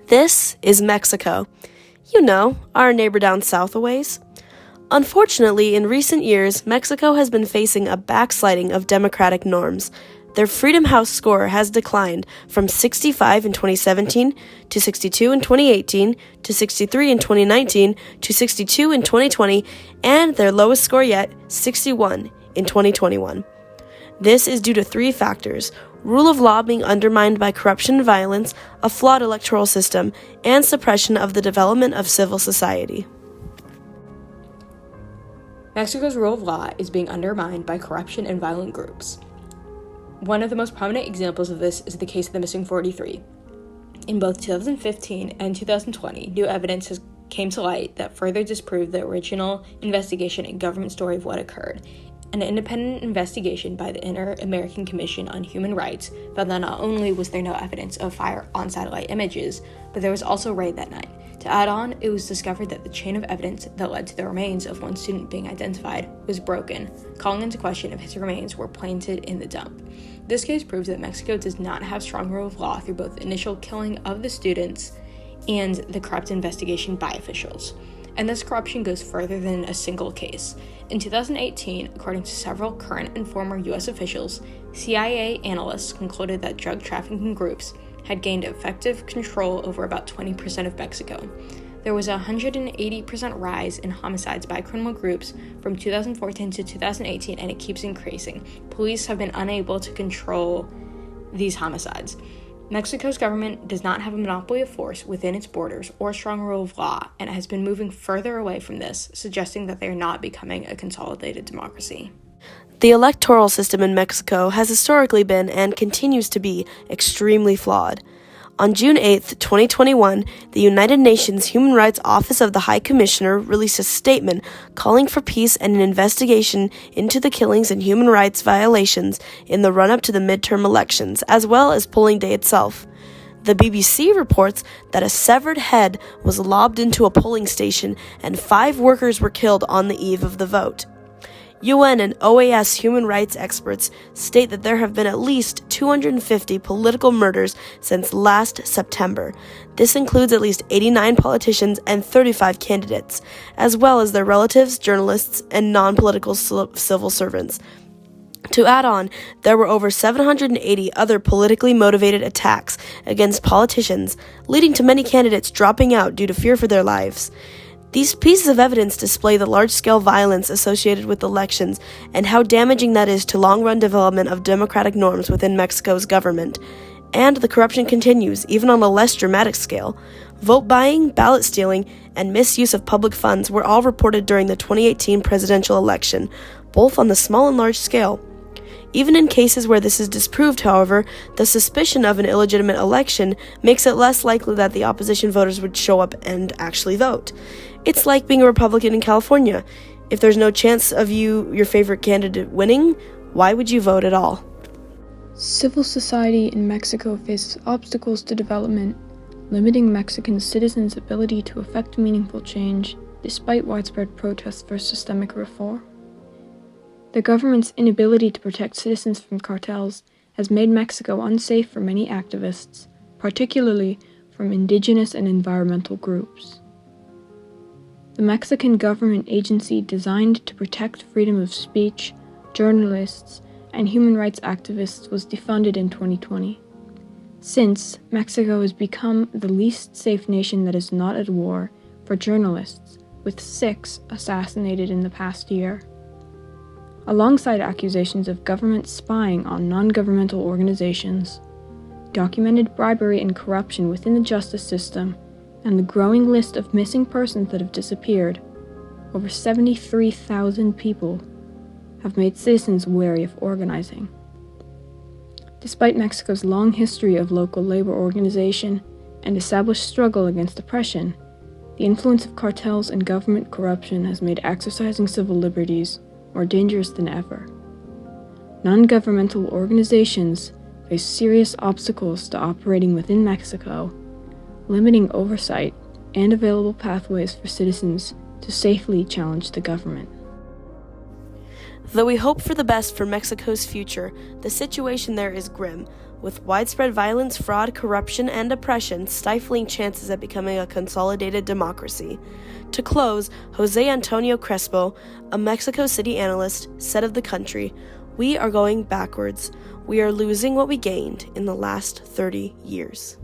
This is Mexico. You know, our neighbor down south a ways. Unfortunately, in recent years, Mexico has been facing a backsliding of democratic norms. Their Freedom House score has declined from 65 in 2017 to 62 in 2018 to 63 in 2019 to 62 in 2020, and their lowest score yet, 61 in 2021. This is due to three factors: rule of law being undermined by corruption and violence, a flawed electoral system, and suppression of the development of civil society. Mexico's rule of law is being undermined by corruption and violent groups. One of the most prominent examples of this is the case of the missing 43. In both 2015 and 2020, new evidence came to light that further disproved the original investigation and government story of what occurred. An independent investigation by the Inter-American Commission on Human Rights found that not only was there no evidence of fire on satellite images, but there was also raid that night. To add on, it was discovered that the chain of evidence that led to the remains of one student being identified was broken, calling into question if his remains were planted in the dump. This case proves that Mexico does not have strong rule of law through both the initial killing of the students and the corrupt investigation by officials. And this corruption goes further than a single case. In 2018, according to several current and former U.S. officials, CIA analysts concluded that drug trafficking groups had gained effective control over about 20% of Mexico. There was a 180% rise in homicides by criminal groups from 2014 to 2018, and it keeps increasing. Police have been unable to control these homicides. Mexico's government does not have a monopoly of force within its borders or a strong rule of law, and has been moving further away from this, suggesting that they are not becoming a consolidated democracy. The electoral system in Mexico has historically been and continues to be extremely flawed. On June 8, 2021, the United Nations Human Rights Office of the High Commissioner released a statement calling for peace and an investigation into the killings and human rights violations in the run-up to the midterm elections, as well as polling day itself. The BBC reports that a severed head was lobbed into a polling station and 5 workers were killed on the eve of the vote. UN and OAS human rights experts state that there have been at least 250 political murders since last September. This includes at least 89 politicians and 35 candidates, as well as their relatives, journalists, and non-political civil servants. To add on, there were over 780 other politically motivated attacks against politicians, leading to many candidates dropping out due to fear for their lives. These pieces of evidence display the large-scale violence associated with elections and how damaging that is to long-run development of democratic norms within Mexico's government. And the corruption continues, even on a less dramatic scale. Vote buying, ballot stealing, and misuse of public funds were all reported during the 2018 presidential election, both on the small and large scale. Even in cases where this is disproved, however, the suspicion of an illegitimate election makes it less likely that the opposition voters would show up and actually vote. It's like being a Republican in California. If there's no chance of your favorite candidate winning, why would you vote at all? Civil society in Mexico faces obstacles to development, limiting Mexican citizens' ability to effect meaningful change, despite widespread protests for systemic reform. The government's inability to protect citizens from cartels has made Mexico unsafe for many activists, particularly from indigenous and environmental groups. The Mexican government agency designed to protect freedom of speech, journalists, and human rights activists was defunded in 2020. Since, Mexico has become the least safe nation that is not at war for journalists, with 6 assassinated in the past year. Alongside accusations of government spying on non-governmental organizations, documented bribery and corruption within the justice system, and the growing list of missing persons that have disappeared, over 73,000 people have made citizens wary of organizing. Despite Mexico's long history of local labor organization and established struggle against oppression, the influence of cartels and government corruption has made exercising civil liberties more dangerous than ever. Non-governmental organizations face serious obstacles to operating within Mexico, limiting oversight and available pathways for citizens to safely challenge the government. Though we hope for the best for Mexico's future, the situation there is grim. with widespread violence, fraud, corruption, and oppression stifling chances at becoming a consolidated democracy. To close, Jose Antonio Crespo, a Mexico City analyst, said of the country, "We are going backwards. We are losing what we gained in the last 30 years."